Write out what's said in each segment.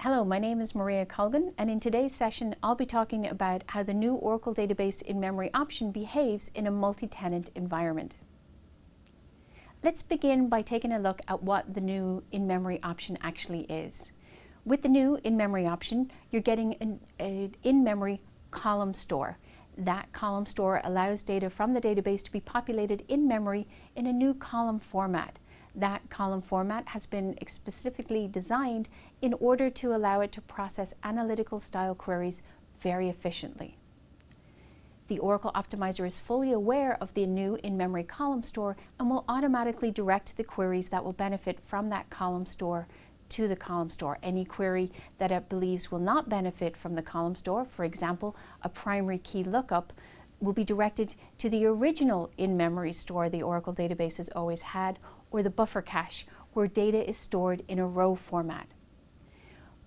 Hello, my name is Maria Colgan, and in today's session I'll be talking about how the new Oracle Database in-memory option behaves in a multi-tenant environment. Let's begin by taking a look at what the new in-memory option actually is. With the new in-memory option, you're getting an in-memory column store. That column store allows data from the database to be populated in memory in a new column format. That column format has been specifically designed in order to allow it to process analytical style queries very efficiently. The Oracle Optimizer is fully aware of the new in-memory column store and will automatically direct the queries that will benefit from that column store to the column store. Any query that it believes will not benefit from the column store, for example, a primary key lookup, will be directed to the original in-memory store the Oracle database has always had, or the buffer cache, where data is stored in a row format.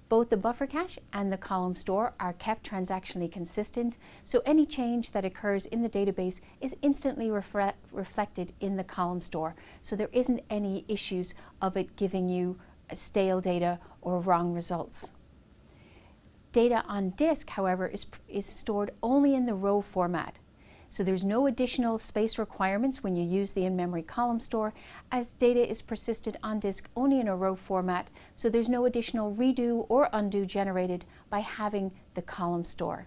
Both the buffer cache and the column store are kept transactionally consistent, so any change that occurs in the database is instantly reflected in the column store, so there isn't any issues of it giving you stale data or wrong results. Data on disk, however, is stored only in the row format. So there's no additional space requirements when you use the in-memory column store, as data is persisted on disk only in a row format, so there's no additional redo or undo generated by having the column store.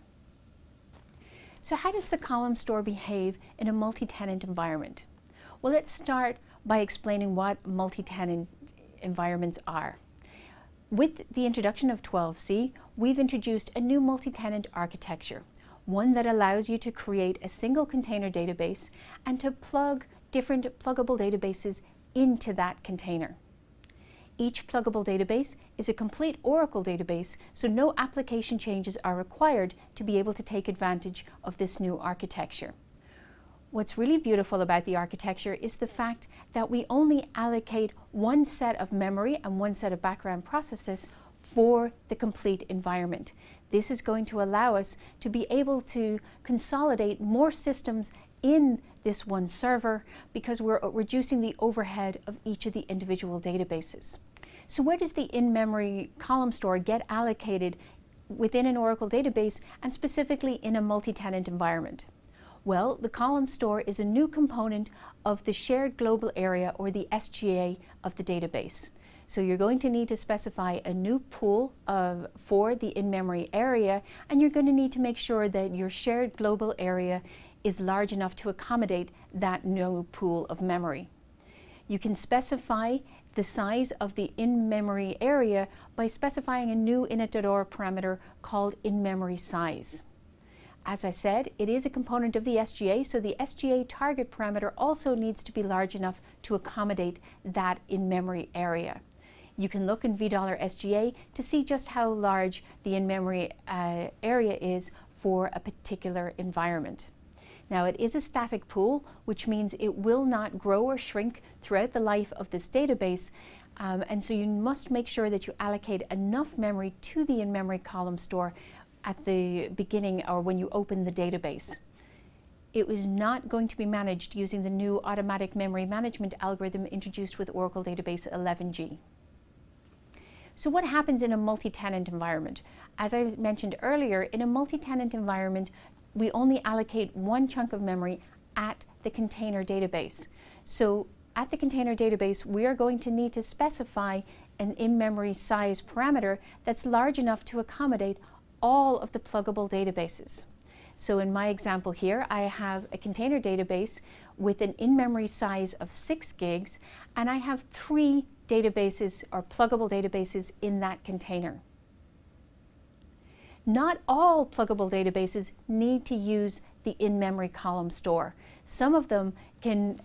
So how does the column store behave in a multi-tenant environment? Well, let's start by explaining what multi-tenant environments are. With the introduction of 12c, we've introduced a new multi-tenant architecture, one that allows you to create a single container database and to plug different pluggable databases into that container. Each pluggable database is a complete Oracle database, so no application changes are required to be able to take advantage of this new architecture. What's really beautiful about the architecture is the fact that we only allocate one set of memory and one set of background processes for the complete environment. This is going to allow us to be able to consolidate more systems in this one server because we're reducing the overhead of each of the individual databases. So where does the in-memory column store get allocated within an Oracle database, and specifically in a multi-tenant environment? Well, the column store is a new component of the shared global area, or the SGA, of the database. So you're going to need to specify a new pool for the in-memory area, and you're going to need to make sure that your shared global area is large enough to accommodate that new pool of memory. You can specify the size of the in-memory area by specifying a new init.or parameter called in-memory size. As I said, it is a component of the SGA, so the SGA target parameter also needs to be large enough to accommodate that in-memory area. You can look in $SGA to see just how large the in-memory area is for a particular environment. Now, it is a static pool, which means it will not grow or shrink throughout the life of this database, and so you must make sure that you allocate enough memory to the in-memory column store at the beginning or when you open the database. It was not going to be managed using the new automatic memory management algorithm introduced with Oracle Database 11g. So what happens in a multi-tenant environment? As I mentioned earlier, in a multi-tenant environment, we only allocate one chunk of memory at the container database. So at the container database, we are going to need to specify an in-memory size parameter that's large enough to accommodate all of the pluggable databases. So in my example here, I have a container database with an in-memory size of 6 gigs, and I have 3 databases or pluggable databases in that container. Not all pluggable databases need to use the in-memory column store. Some of them can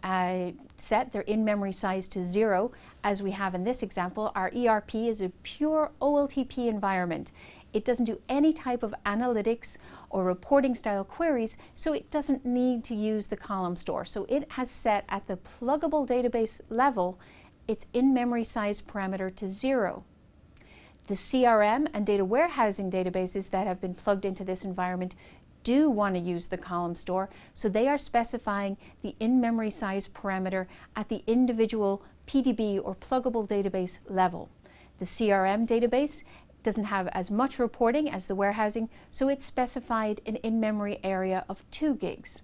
set their in-memory size to 0, as we have in this example. Our ERP is a pure OLTP environment. It doesn't do any type of analytics or reporting style queries, so it doesn't need to use the column store. So it has set at the pluggable database level its in-memory size parameter to 0. The CRM and data warehousing databases that have been plugged into this environment do want to use the column store, so they are specifying the in-memory size parameter at the individual PDB or pluggable database level. The CRM database doesn't have as much reporting as the warehousing, so it's specified an in-memory area of 2 gigs.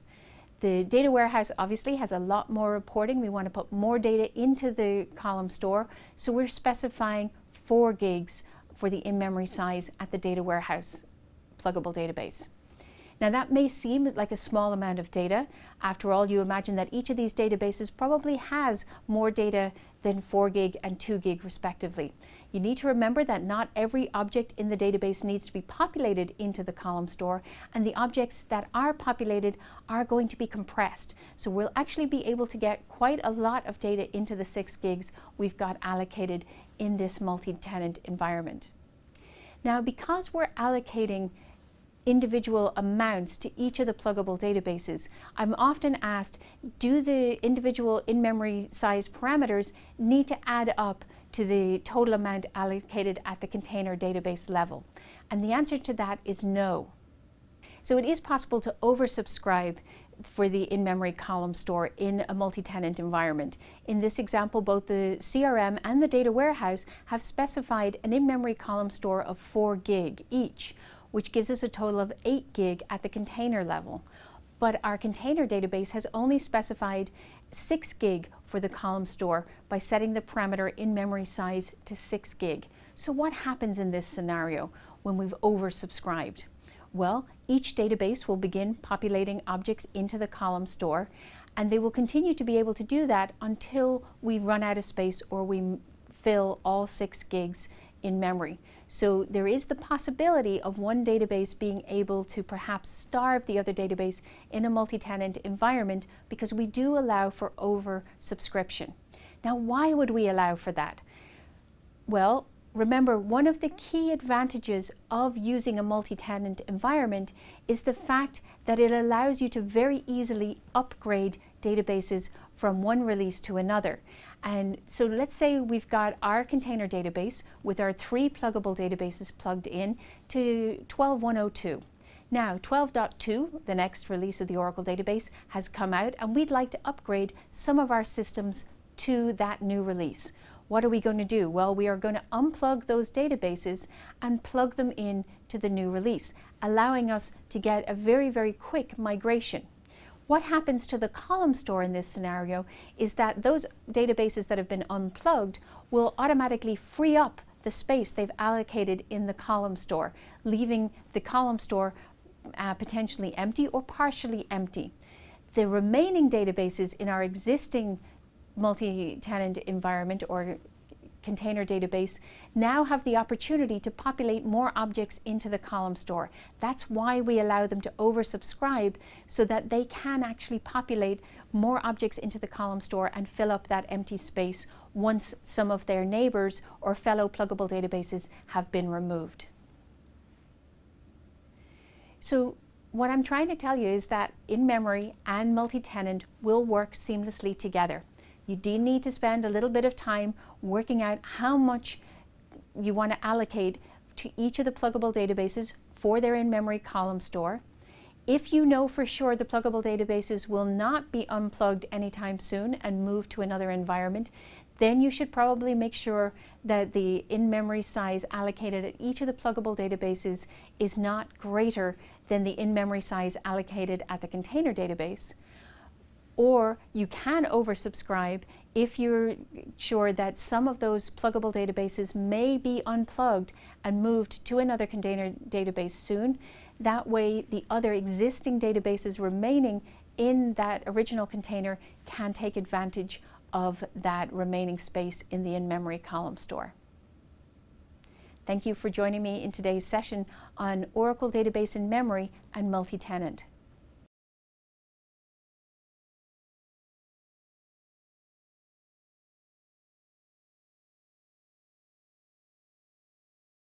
The data warehouse obviously has a lot more reporting. We want to put more data into the column store, so we're specifying 4 gigs for the in-memory size at the data warehouse pluggable database. Now that may seem like a small amount of data. After all, you imagine that each of these databases probably has more data than 4 gig and 2 gig respectively. You need to remember that not every object in the database needs to be populated into the column store, and the objects that are populated are going to be compressed. So we'll actually be able to get quite a lot of data into the 6 gigs we've got allocated in this multi-tenant environment. Now, because we're allocating individual amounts to each of the pluggable databases, I'm often asked, do the individual in-memory size parameters need to add up to the total amount allocated at the container database level? And the answer to that is no. So it is possible to oversubscribe for the in-memory column store in a multi-tenant environment. In this example, both the CRM and the data warehouse have specified an in-memory column store of 4 gig each, which gives us a total of 8 gig at the container level. But our container database has only specified 6 gig for the column store by setting the parameter in-memory size to 6 gig. So what happens in this scenario when we've oversubscribed? Well, each database will begin populating objects into the column store, and they will continue to be able to do that until we run out of space or we fill all 6 gigs in memory. So there is the possibility of one database being able to perhaps starve the other database in a multi-tenant environment, because we do allow for oversubscription. Now, why would we allow for that? Well, remember, one of the key advantages of using a multi-tenant environment is the fact that it allows you to very easily upgrade databases from one release to another. And so let's say we've got our container database with our 3 pluggable databases plugged in to 12.102. Now 12.2, the next release of the Oracle database, has come out, and we'd like to upgrade some of our systems to that new release. What are we going to do? Well, we are going to unplug those databases and plug them in to the new release, allowing us to get a very, very quick migration. What happens to the column store in this scenario is that those databases that have been unplugged will automatically free up the space they've allocated in the column store, leaving the column store potentially empty or partially empty. The remaining databases in our existing multi-tenant environment or container database now have the opportunity to populate more objects into the column store. That's why we allow them to oversubscribe, so that they can actually populate more objects into the column store and fill up that empty space once some of their neighbors or fellow pluggable databases have been removed. So what I'm trying to tell you is that in-memory and multi-tenant will work seamlessly together. You do need to spend a little bit of time working out how much you want to allocate to each of the pluggable databases for their in-memory column store. If you know for sure the pluggable databases will not be unplugged anytime soon and moved to another environment, then you should probably make sure that the in-memory size allocated at each of the pluggable databases is not greater than the in-memory size allocated at the container database. Or you can oversubscribe if you're sure that some of those pluggable databases may be unplugged and moved to another container database soon. That way, the other existing databases remaining in that original container can take advantage of that remaining space in the in-memory column store. Thank you for joining me in today's session on Oracle Database in Memory and multi-tenant.